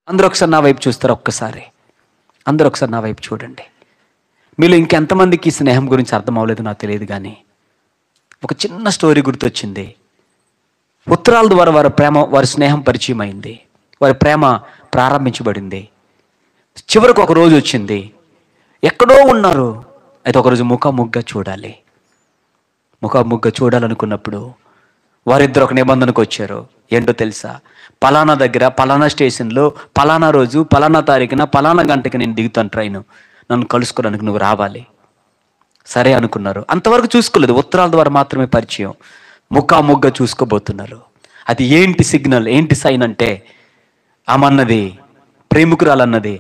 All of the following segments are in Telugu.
అందరూ ఒకసారి నా వైపు చూస్తారు. ఒక్కసారి అందరూ ఒకసారి నా వైపు చూడండి. మీలో ఇంకెంతమందికి ఈ స్నేహం గురించి అర్థం అవ్వలేదు నాకు తెలియదు, కానీ ఒక చిన్న స్టోరీ గుర్తొచ్చింది. ఉత్తరాల ద్వారా వారి స్నేహం పరిచయం అయింది, వారి ప్రేమ ప్రారంభించబడింది. చివరికి ఒక రోజు వచ్చింది, ఎక్కడో ఉన్నారు, అయితే ఒకరోజు ముఖాముఖిగా చూడాలి. ముఖాముఖిగా చూడాలనుకున్నప్పుడు వారిద్దరు ఒక నిబంధనకు వచ్చారు. ఏంటో తెలుసా? పలానా దగ్గర పలానా స్టేషన్లో పలానా రోజు పలానా తారీఖున పలానా గంటకి నేను దిగుతాను ట్రైన్, నన్ను కలుసుకోవడానికి నువ్వు రావాలి. సరే అనుకున్నారు. అంతవరకు చూసుకోలేదు, ఉత్తరాల ద్వారా మాత్రమే పరిచయం. ముఖాముఖిగా చూసుకోబోతున్నారు. అది ఏంటి సిగ్నల్, ఏంటి సైన్ అంటే, ఆమన్నది, ప్రేమికురాలన్నది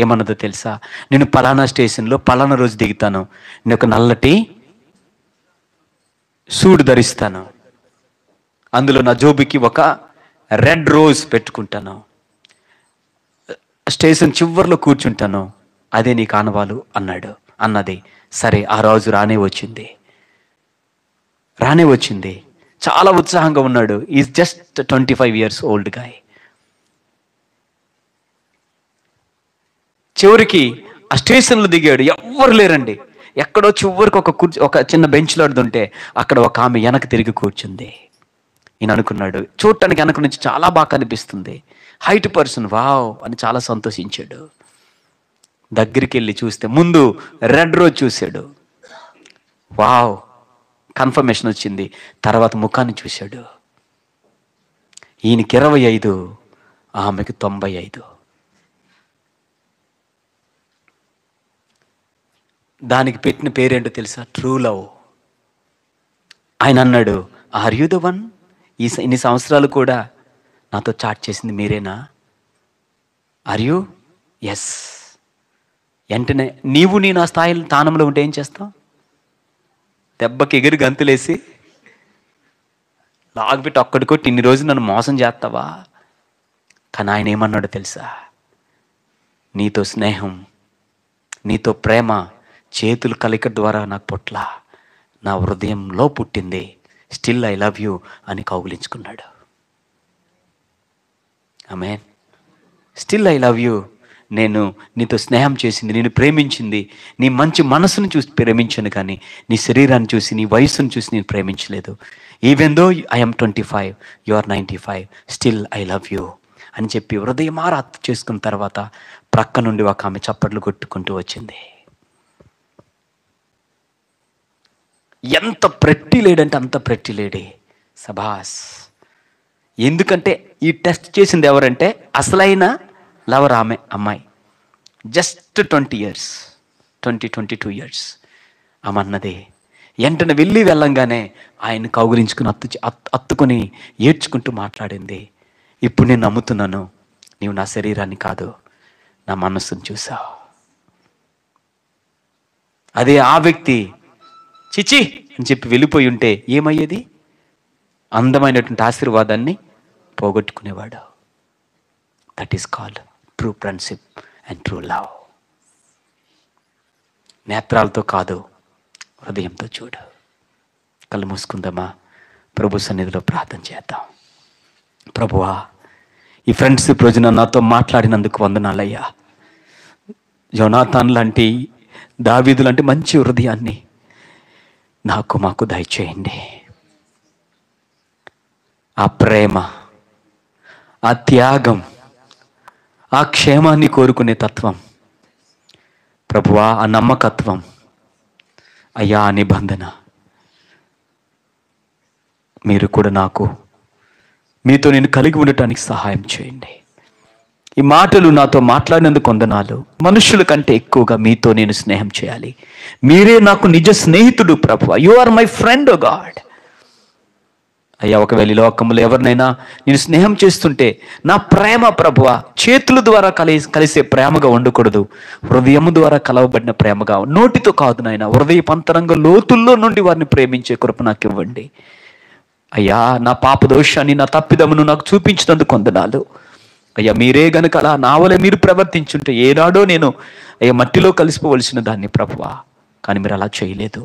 ఏమన్నదో తెలుసా? నేను పలానా స్టేషన్లో పలానా రోజు దిగుతాను, నేను ఒక నల్లటి సూట్ ధరిస్తాను, అందులో నా జోబుకి ఒక రెడ్ రోజ్ పెట్టుకుంటాను, స్టేషన్ చివర్లో కూర్చుంటాను, అదే నీకు ఆనవాలు అన్నది. సరే, ఆ రోజు రానే వచ్చింది. చాలా ఉత్సాహంగా ఉన్నాడు. Is just 25 years old guy. చివరికి ఆ స్టేషన్లో దిగాడు, ఎవ్వరు లేరండి. ఎక్కడో చివరికి ఒక చిన్న బెంచ్లో ఆడుతుంటే అక్కడ ఒక ఆమె వెనక తిరిగి కూర్చుంది. ఈయన అనుకున్నాడు, చూడటానికి వెనక నుంచి చాలా బాగా కనిపిస్తుంది, హైట్ పర్సన్, వావ్ అని చాలా సంతోషించాడు. దగ్గరికి వెళ్ళి చూస్తే ముందు రెడ్ రోజ్ చూశాడు, వావ్ కన్ఫర్మేషన్ వచ్చింది. తర్వాత ముఖాన్ని చూశాడు. ఈయనకి 25, ఆమెకి 95. దానికి పెట్టిన పేరేంటో తెలుసా? True love. ఆయన అన్నాడు, ఆర్ యూ ద వన్? ఇన్ని సంవత్సరాలు కూడా నాతో చాట్ చేసింది మీరేనా? Are you? ఎస్. వెంటనే నీవు నీ నా స్థానంలో ఉంటే ఏం చేస్తావు? దెబ్బకి ఎగిరి గంతులేసి లాగిపెట్టి ఒక్కడి కొట్టి ఇన్ని రోజులు నన్ను మోసం చేస్తావా? కానీ ఆయన ఏమన్నాడో తెలుసా? నీతో స్నేహం, నీతో ప్రేమ చేతులు కలిక ద్వారా నాకు పుట్ల, నా హృదయంలో పుట్టింది, స్టిల్ ఐ లవ్ యూ అని కౌగిలించుకున్నాడు. Amen. Still I love you. నేను నీతో స్నేహం చేసింది, నేను ప్రేమించింది నీ మంచి మనసును చూసి ప్రేమించాను, కానీ నీ శరీరాన్ని చూసి, నీ వయసును చూసి నేను ప్రేమించలేదు. Even though I'm 25, you are 95, still I love you అని చెప్పి హృదయమార హత్య చేసుకున్న తర్వాత ప్రక్క నుండి ఒక ఆమె చప్పట్లు కొట్టుకుంటూ వచ్చింది. ఎంత ప్రెట్టి లేడంటే అంత ప్రెట్టి లేడే. సబాస్. ఎందుకంటే ఈ టెస్ట్ చేసింది ఎవరంటే అసలైన లవర్ ఆమె, అమ్మాయి. జస్ట్ 20 years, 22 years ఆమె అన్నదే. వెంటనే వెళ్ళంగానే ఆయన కౌగిలించుకుని అత్తుకుని ఏడ్చుకుంటూ మాట్లాడింది, ఇప్పుడు నేను నమ్ముతున్నాను, నీవు నా శరీరాన్ని కాదు నా మనస్సును చూసావు. అదే ఆ వ్యక్తి చిచి అని చెప్పి వెళ్ళిపోయి ఉంటే ఏమయ్యేది? అందమైనటువంటి ఆశీర్వాదాన్ని పోగొట్టుకునేవాడు. That is called true friendship and true love. నేత్రాలతో కాదు, హృదయంతో చూడు. కళ్ళు మూసుకుందామా? ప్రభు సన్నిధిలో ప్రార్థన చేద్దాం. ప్రభువా, ఈ ఫ్రెండ్షిప్ రోజున నాతో మాట్లాడినందుకు వందనాలయ్యా. యోనాతాన్ లాంటి, దావీదు లాంటి మంచి హృదయాన్ని మాకు దయచేయండి. ఆ ప్రేమ, ఆ త్యాగం, ఆ క్షేమాన్ని కోరుకునే తత్వం ప్రభువా, ఆ నమ్మకత్వం అయ్యా, ఆ నిబంధన మీరు కూడా మీతో నేను కలిగి ఉండటానికి సహాయం చేయండి. ఈ మాటలు నాతో మాట్లాడినందుకు వందనాలు. మనుషుల కంటే ఎక్కువగా మీతో నేను స్నేహం చేయాలి. మీరే నాకు నిజ స్నేహితుడు ప్రభువా. You are my friend oh God. అయ్యా, ఒకవేళ ఈ లోకంలో ఎవరినైనా నేను స్నేహం చేస్తుంటే నా ప్రేమ ప్రభువా చేతుల ద్వారా కలిసే ప్రేమగా ఉండకూడదు, హృదయం ద్వారా కలవబడిన ప్రేమగా, నోటితో కాదు నాయన, హృదయపంతరంగ లోతుల్లో నుండి వారిని ప్రేమించే కృప నాకు ఇవ్వండి. అయ్యా, నా పాప దోషాన్ని, నా తప్పిదమును నాకు చూపించినందుకు వందనాలు. అయ్యా, మీరే గనుక అలా నా వలె మీరు ప్రవర్తించుంటే ఏనాడో నేను మట్టిలో కలిసిపోవలసిన దాన్ని ప్రభువా, కానీ మీరు అలా చేయలేదు.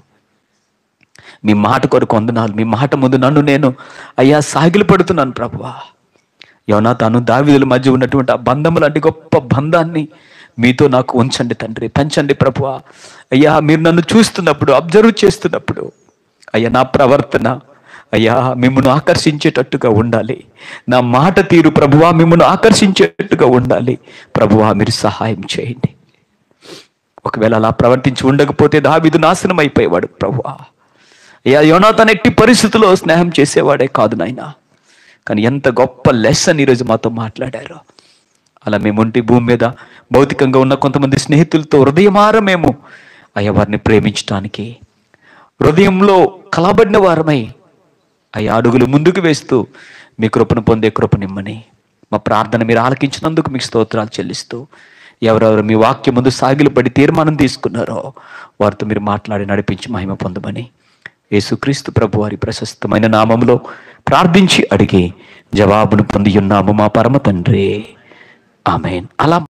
మీ మాట కొరకు వందనాలు. మీ మాట ముందు నన్ను నేను సాగిలపడుతున్నాను ప్రభువా. యోనాతాను దావీదుల మధ్య ఉన్నటువంటి ఆ బంధం లాంటి గొప్ప బంధాన్ని మీతో నాకు ఉంచండి తండ్రి, పెంచండి ప్రభువా. అయ్యా, మీరు నన్ను చూస్తున్నప్పుడు, అబ్జర్వ్ చేస్తున్నప్పుడు అయ్యా, నా ప్రవర్తన అయ్యా మిమ్మల్ని ఆకర్షించేటట్టుగా ఉండాలి. నా మాట తీరు ప్రభువా మిమ్మల్ని ఆకర్షించేటట్టుగా ఉండాలి. ప్రభువా మీరు సహాయం చేయండి. ఒకవేళ అలా ప్రవర్తించి ఉండకపోతే దావీదు నాశనం అయిపోయేవాడు ప్రభువా. అయ్యా, యోనాతాను ఎట్టి పరిస్థితుల్లో స్నేహం చేసేవాడే కాదు నాయనా. కానీ ఎంత గొప్ప లెసన్ ఈరోజు మాతో మాట్లాడారు. అలా మేముంటి భూమి మీద భౌతికంగా ఉన్న కొంతమంది స్నేహితులతో హృదయమార మేము అయ్యా వారిని ప్రేమించడానికి హృదయంలో కలబడిన వారమై అయ్యా అడుగులు ముందుకు వేస్తూ మీ కృపను పొందే కృపనిమ్మని మా ప్రార్థన మీరు ఆలకించినందుకు మీకు స్తోత్రాలు చెల్లిస్తూ, ఎవరెవరు మీ వాక్యం ముందు సాగిలు పడి తీర్మానం తీసుకున్నారో వారితో మీరు మాట్లాడి నడిపించి మహిమ పొందమని యేసుక్రీస్తు ప్రభు వారి ప్రశస్తమైన నామములో ప్రార్థించి అడిగి జవాబును పొంది ఉన్నాము మా పరమ తండ్రి. ఆమేన్. అలా